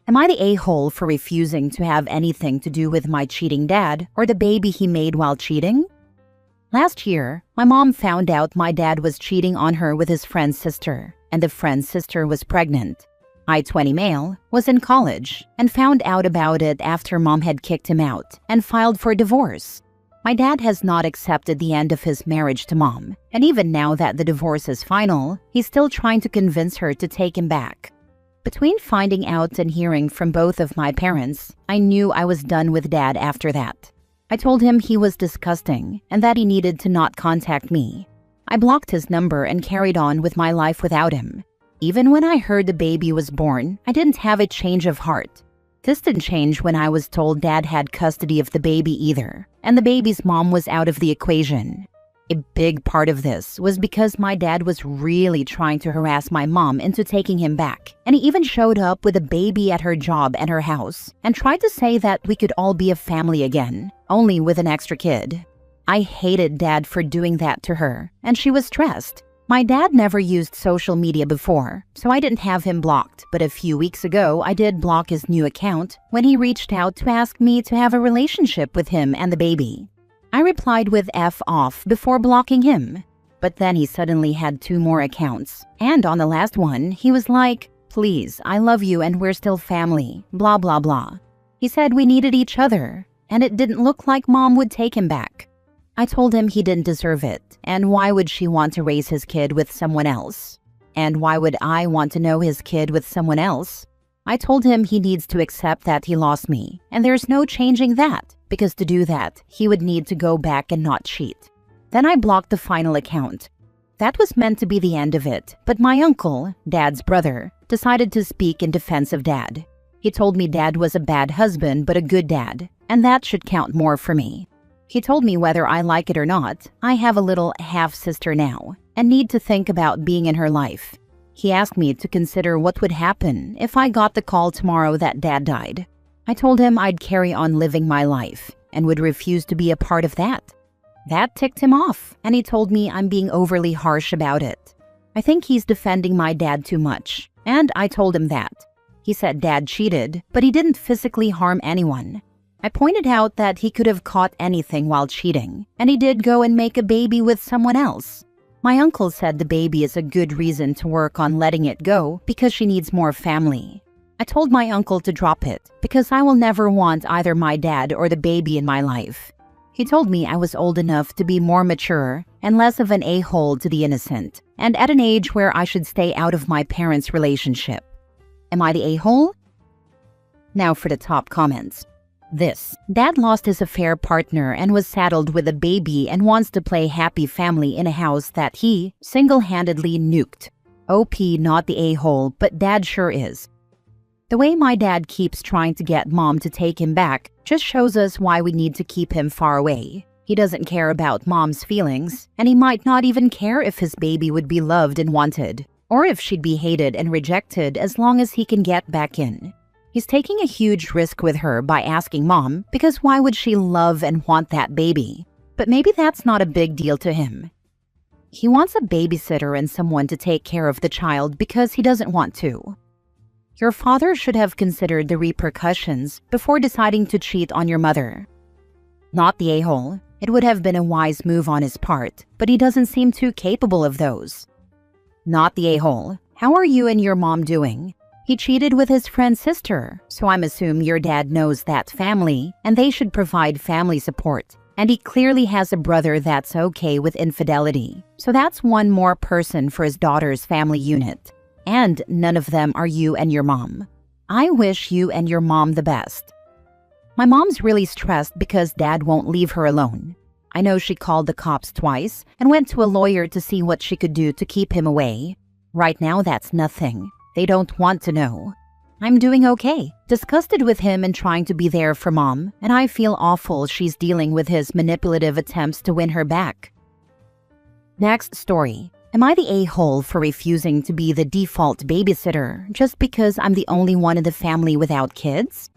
Am I the a-hole for refusing to have anything to do with my cheating dad or the baby he made while cheating? Last year, my mom found out my dad was cheating on her with his friend's sister, and the friend's sister was pregnant. I, 20 male, was in college and found out about it after mom had kicked him out and filed for divorce. My dad has not accepted the end of his marriage to mom, and even now that the divorce is final, he's still trying to convince her to take him back. Between finding out and hearing from both of my parents, I knew I was done with dad after that. I told him he was disgusting and that he needed to not contact me. I blocked his number and carried on with my life without him. Even when I heard the baby was born, I didn't have a change of heart. This didn't change when I was told dad had custody of the baby either, and the baby's mom was out of the equation. A big part of this was because my dad was really trying to harass my mom into taking him back, and he even showed up with a baby at her job and her house and tried to say that we could all be a family again, only with an extra kid. I hated dad for doing that to her, and she was stressed. My dad never used social media before, so I didn't have him blocked, but a few weeks ago I did block his new account when he reached out to ask me to have a relationship with him and the baby. I replied with F off before blocking him, but then he suddenly had 2 more accounts, and on the last one, he was like, "Please, I love you and we're still family, blah blah blah." He said we needed each other, and it didn't look like mom would take him back. I told him he didn't deserve it, and why would she want to raise his kid with someone else? And why would I want to know his kid with someone else? I told him he needs to accept that he lost me, and there's no changing that, because to do that, he would need to go back and not cheat. Then I blocked the final account. That was meant to be the end of it, but my uncle, dad's brother, decided to speak in defense of dad. He told me dad was a bad husband but a good dad, and that should count more for me. He told me whether I like it or not, I have a little half-sister now and need to think about being in her life. He asked me to consider what would happen if I got the call tomorrow that dad died. I told him I'd carry on living my life and would refuse to be a part of that. That ticked him off, and he told me I'm being overly harsh about it. I think he's defending my dad too much, and I told him that. He said dad cheated, but he didn't physically harm anyone. I pointed out that he could have caught anything while cheating, and he did go and make a baby with someone else. My uncle said the baby is a good reason to work on letting it go because she needs more family. I told my uncle to drop it because I will never want either my dad or the baby in my life. He told me I was old enough to be more mature and less of an a-hole to the innocent, and at an age where I should stay out of my parents' relationship. Am I the a-hole? Now for the top comments. This: dad lost his affair partner and was saddled with a baby and wants to play happy family in a house that he single-handedly nuked. OP not the a-hole, but dad sure is. The way my dad keeps trying to get mom to take him back just shows us why we need to keep him far away. He doesn't care about mom's feelings, and he might not even care if his baby would be loved and wanted, or if she'd be hated and rejected as long as he can get back in. He's taking a huge risk with her by asking mom, because why would she love and want that baby? But maybe that's not a big deal to him. He wants a babysitter and someone to take care of the child because he doesn't want to. Your father should have considered the repercussions before deciding to cheat on your mother. Not the a-hole. It would have been a wise move on his part, but he doesn't seem too capable of those. Not the a-hole. How are you and your mom doing? He cheated with his friend's sister, so I'm assuming your dad knows that family, and they should provide family support. And he clearly has a brother that's okay with infidelity, so that's one more person for his daughter's family unit. And none of them are you and your mom. I wish you and your mom the best. My mom's really stressed because dad won't leave her alone. I know she called the cops twice and went to a lawyer to see what she could do to keep him away. Right now, that's nothing. They don't want to know. I'm doing okay, disgusted with him and trying to be there for mom, and I feel awful she's dealing with his manipulative attempts to win her back. Next story. Am I the a-hole for refusing to be the default babysitter just because I'm the only one in the family without kids?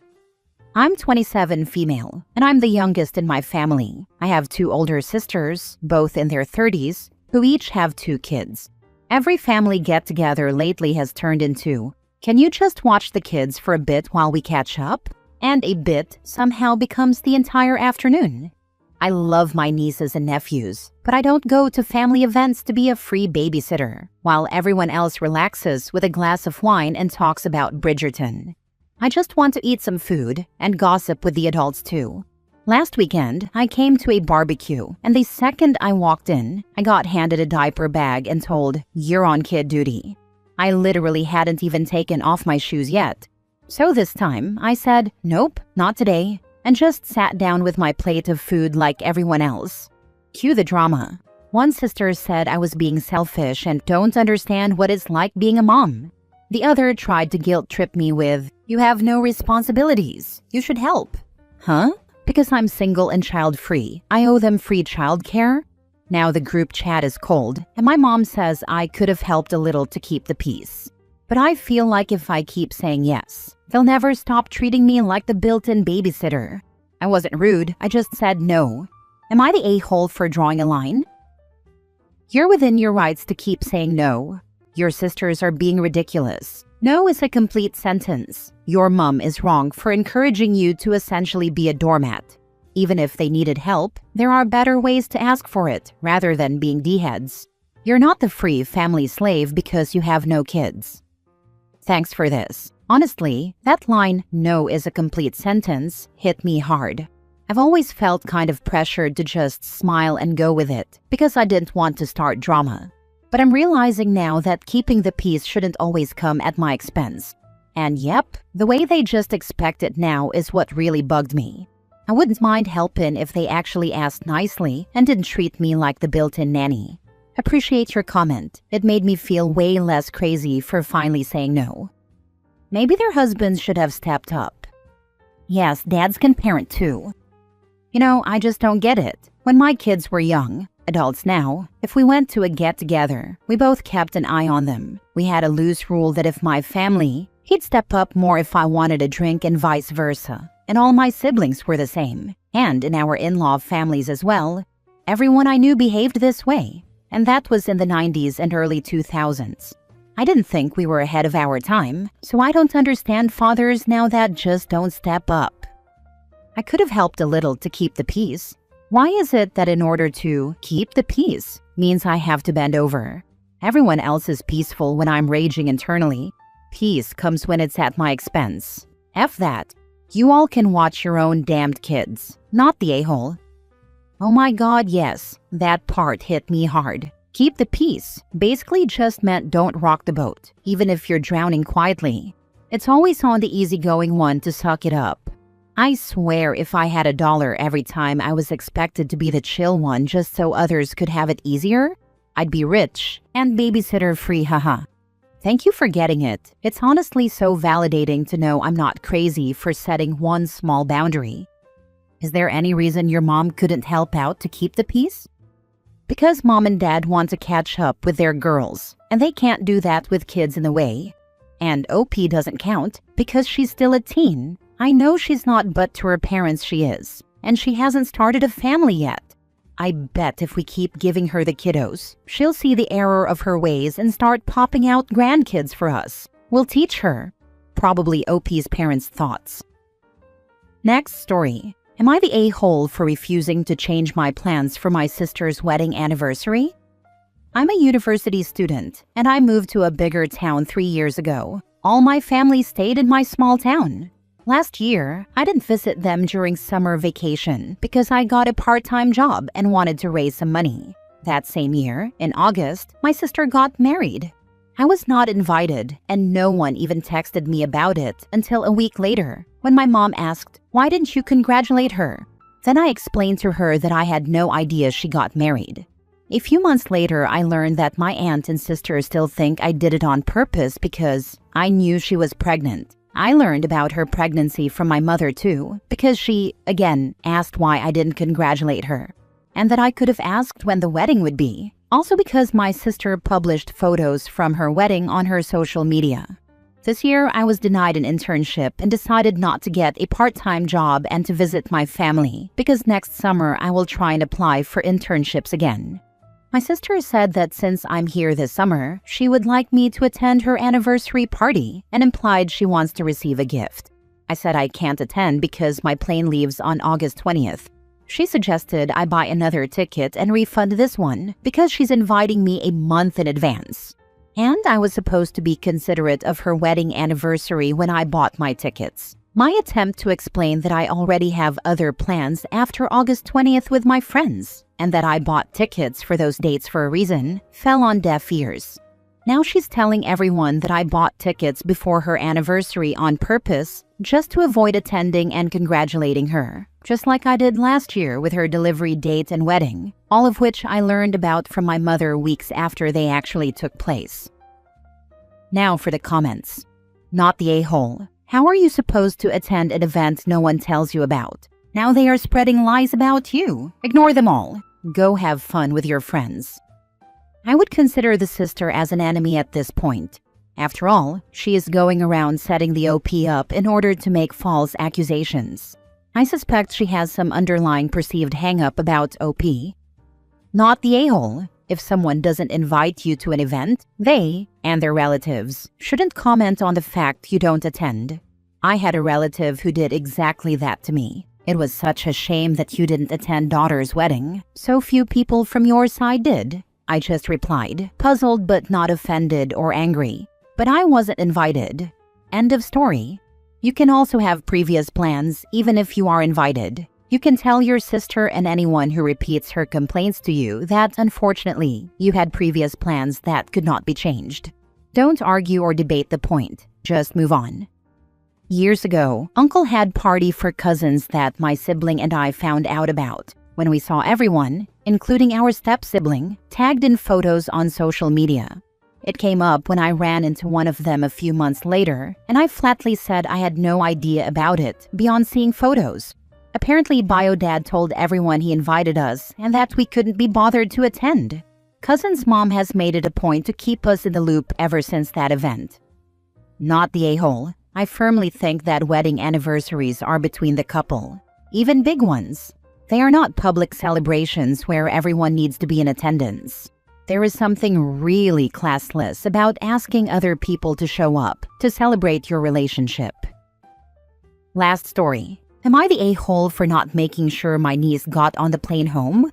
I'm 27 female, and I'm the youngest in my family. I have 2 older sisters, both in their 30s, who each have 2 kids. Every family get-together lately has turned into, Can you just watch the kids for a bit while we catch up? And a bit somehow becomes the entire afternoon. I love my nieces and nephews, but I don't go to family events to be a free babysitter, while everyone else relaxes with a glass of wine and talks about Bridgerton. I just want to eat some food and gossip with the adults too. Last weekend, I came to a barbecue, and the second I walked in, I got handed a diaper bag and told, "You're on kid duty." I literally hadn't even taken off my shoes yet. So this time, I said, "Nope, not today," and just sat down with my plate of food like everyone else. Cue the drama. One sister said I was being selfish and don't understand what it's like being a mom. The other tried to guilt trip me with, "You have no responsibilities. You should help." Huh? Because I'm single and child-free, I owe them free childcare? Now the group chat is cold, and my mom says I could have helped a little to keep the peace. But I feel like if I keep saying yes, they'll never stop treating me like the built-in babysitter. I wasn't rude, I just said no. Am I the a-hole for drawing a line? You're within your rights to keep saying no. Your sisters are being ridiculous. No is a complete sentence. Your mom is wrong for encouraging you to essentially be a doormat. Even if they needed help, there are better ways to ask for it rather than being d-heads. You're not the free family slave because you have no kids. Thanks for this. Honestly, that line, "No is a complete sentence," hit me hard. I've always felt kind of pressured to just smile and go with it because I didn't want to start drama. But I'm realizing now that keeping the peace shouldn't always come at my expense. And yep, the way they just expect it now is what really bugged me. I wouldn't mind helping if they actually asked nicely and didn't treat me like the built-in nanny. Appreciate your comment. It made me feel way less crazy for finally saying no. Maybe their husbands should have stepped up. Yes, dads can parent too. You know, I just don't get it. When my kids were young, adults now, if we went to a get-together, we both kept an eye on them. We had a loose rule that if my family, he'd step up more if I wanted a drink and vice versa. And all my siblings were the same. And in our in-law families as well. Everyone I knew behaved this way. And that was in the 90s and early 2000s. I didn't think we were ahead of our time, so I don't understand fathers now that just don't step up. I could have helped a little to keep the peace. Why is it that in order to keep the peace means I have to bend over? Everyone else is peaceful when I'm raging internally. Peace comes when it's at my expense. F that. You all can watch your own damned kids, not the a-hole. Oh my god, yes, that part hit me hard. Keep the peace basically just meant don't rock the boat, even if you're drowning quietly. It's always on the easygoing one to suck it up. I swear if I had $1 every time I was expected to be the chill one just so others could have it easier, I'd be rich and babysitter free, haha. Thank you for getting it. It's honestly so validating to know I'm not crazy for setting one small boundary. Is there any reason your mom couldn't help out to keep the peace? Because mom and dad want to catch up with their girls, and they can't do that with kids in the way. And OP doesn't count because she's still a teen. I know she's not, but to her parents she is, and she hasn't started a family yet. I bet if we keep giving her the kiddos, she'll see the error of her ways and start popping out grandkids for us. We'll teach her. Probably OP's parents' thoughts. Next story. Am I the a-hole for refusing to change my plans for my sister's wedding anniversary? I'm a university student, and I moved to a bigger town 3 years ago. All my family stayed in my small town. Last year, I didn't visit them during summer vacation because I got a part-time job and wanted to raise some money. That same year, in August, my sister got married. I was not invited, and no one even texted me about it until a week later, when my mom asked, "Why didn't you congratulate her?" Then I explained to her that I had no idea she got married. A few months later, I learned that my aunt and sister still think I did it on purpose because I knew she was pregnant. I learned about her pregnancy from my mother too, because she, again, asked why I didn't congratulate her, and that I could have asked when the wedding would be. Also because my sister published photos from her wedding on her social media. This year, I was denied an internship and decided not to get a part-time job and to visit my family, because next summer I will try and apply for internships again. My sister said that since I'm here this summer, she would like me to attend her anniversary party and implied she wants to receive a gift. I said I can't attend because my plane leaves on August 20th. She suggested I buy another ticket and refund this one because she's inviting me a month in advance. And I was supposed to be considerate of her wedding anniversary when I bought my tickets. My attempt to explain that I already have other plans after August 20th with my friends, and that I bought tickets for those dates for a reason, fell on deaf ears. Now she's telling everyone that I bought tickets before her anniversary on purpose just to avoid attending and congratulating her, just like I did last year with her delivery date and wedding, all of which I learned about from my mother weeks after they actually took place. Now for the comments. Not the a-hole. How are you supposed to attend an event no one tells you about? Now they are spreading lies about you. Ignore them all. Go have fun with your friends. I would consider the sister as an enemy at this point. After all, she is going around setting the OP up in order to make false accusations. I suspect she has some underlying perceived hang-up about OP. Not the a-hole. If someone doesn't invite you to an event, they, and their relatives, shouldn't comment on the fact you don't attend. I had a relative who did exactly that to me. It was such a shame that you didn't attend daughter's wedding. So few people from your side did. I just replied, puzzled but not offended or angry. But I wasn't invited. End of story. You can also have previous plans even if you are invited. You can tell your sister and anyone who repeats her complaints to you that, unfortunately, you had previous plans that could not be changed. Don't argue or debate the point. Just move on. Years ago, Uncle had party for cousins that my sibling and I found out about. When we saw everyone, including our step-sibling, tagged in photos on social media. It came up when I ran into one of them a few months later, and I flatly said I had no idea about it beyond seeing photos. Apparently, Bio Dad told everyone he invited us and that we couldn't be bothered to attend. Cousin's mom has made it a point to keep us in the loop ever since that event. Not the a-hole. I firmly think that wedding anniversaries are between the couple, even big ones. They are not public celebrations where everyone needs to be in attendance. There is something really classless about asking other people to show up to celebrate your relationship. Last story. Am I the a-hole for not making sure my niece got on the plane home?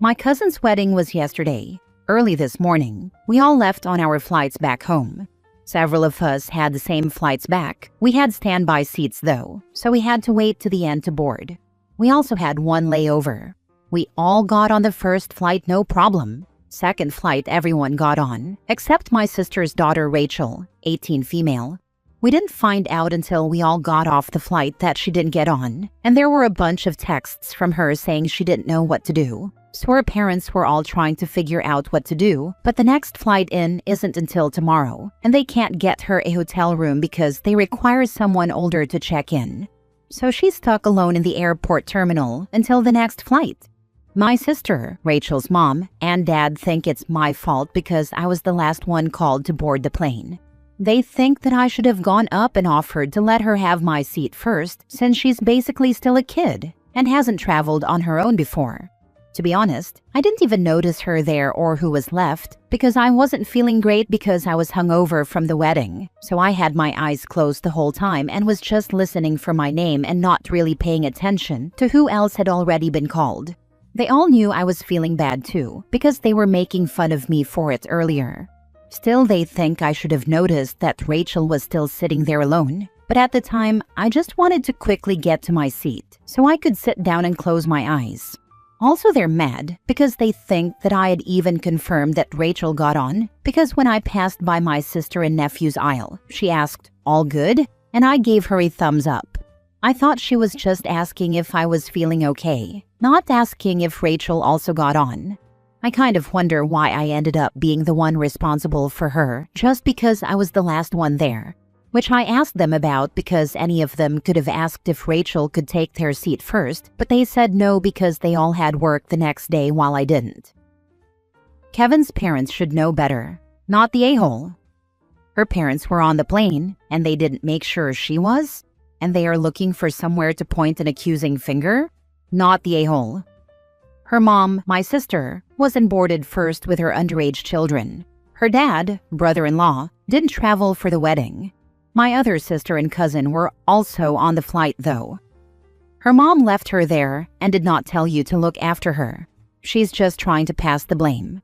My cousin's wedding was yesterday. Early this morning, we all left on our flights back home. Several of us had the same flights back. We had standby seats though, so we had to wait to the end to board. We also had one layover. We all got on the first flight no problem. Second flight everyone got on, except my sister's daughter Rachel, 18 female. We didn't find out until we all got off the flight that she didn't get on, and there were a bunch of texts from her saying she didn't know what to do. So her parents were all trying to figure out what to do, but the next flight in isn't until tomorrow, and they can't get her a hotel room because they require someone older to check in. So she's stuck alone in the airport terminal until the next flight. My sister, Rachel's mom, and dad think it's my fault because I was the last one called to board the plane. They think that I should have gone up and offered to let her have my seat first since she's basically still a kid and hasn't traveled on her own before. To be honest, I didn't even notice her there or who was left because I wasn't feeling great because I was hungover from the wedding. So I had my eyes closed the whole time and was just listening for my name and not really paying attention to who else had already been called. They all knew I was feeling bad too because they were making fun of me for it earlier. Still, they think I should have noticed that Rachel was still sitting there alone. But at the time, I just wanted to quickly get to my seat so I could sit down and close my eyes. Also, they're mad because they think that I had even confirmed that Rachel got on because when I passed by my sister and nephew's aisle, she asked, "All good?" and I gave her a thumbs up. I thought she was just asking if I was feeling okay, not asking if Rachel also got on. I kind of wonder why I ended up being the one responsible for her just because I was the last one there, which I asked them about because any of them could have asked if Rachel could take their seat first, but they said no because they all had work the next day while I didn't. Kevin's parents should know better, not the a-hole. Her parents were on the plane, and they didn't make sure she was, and they are looking for somewhere to point an accusing finger, not the a-hole. Her mom, my sister, wasn't boarded first with her underage children. Her dad, brother-in-law, didn't travel for the wedding. My other sister and cousin were also on the flight, though. Her mom left her there and did not tell you to look after her. She's just trying to pass the blame.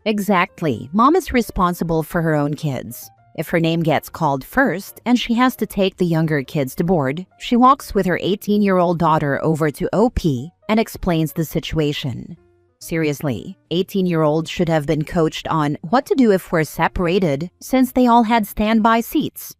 Exactly, mom is responsible for her own kids. If her name gets called first and she has to take the younger kids to board, she walks with her 18-year-old daughter over to OP and explains the situation. Seriously, 18-year-olds should have been coached on what to do if we're separated, since they all had standby seats.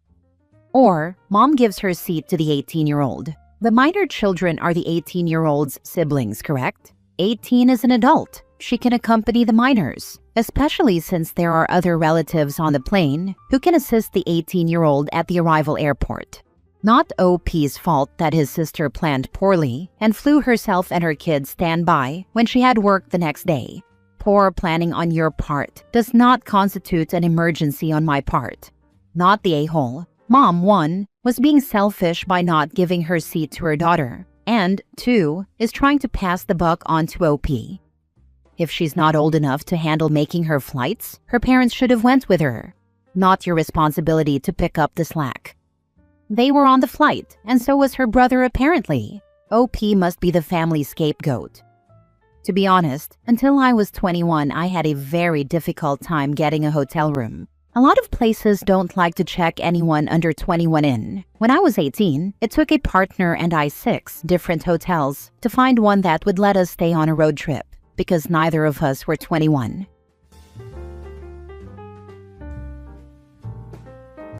Or, mom gives her seat to the 18-year-old. The minor children are the 18-year-old's siblings, correct? 18 is an adult. She can accompany the minors, especially since there are other relatives on the plane who can assist the 18-year-old at the arrival airport. Not OP's fault that his sister planned poorly and flew herself and her kids standby when she had work the next day. Poor planning on your part does not constitute an emergency on my part. Not the a-hole. Mom, 1, was being selfish by not giving her seat to her daughter, and 2, is trying to pass the buck on to OP. If she's not old enough to handle making her flights, her parents should have went with her. Not your responsibility to pick up the slack. They were on the flight, and so was her brother apparently. OP must be the family scapegoat. To be honest, until I was 21, I had a very difficult time getting a hotel room. A lot of places don't like to check anyone under 21 in. When I was 18, it took a partner and I 6 different hotels to find one that would let us stay on a road trip, because neither of us were 21.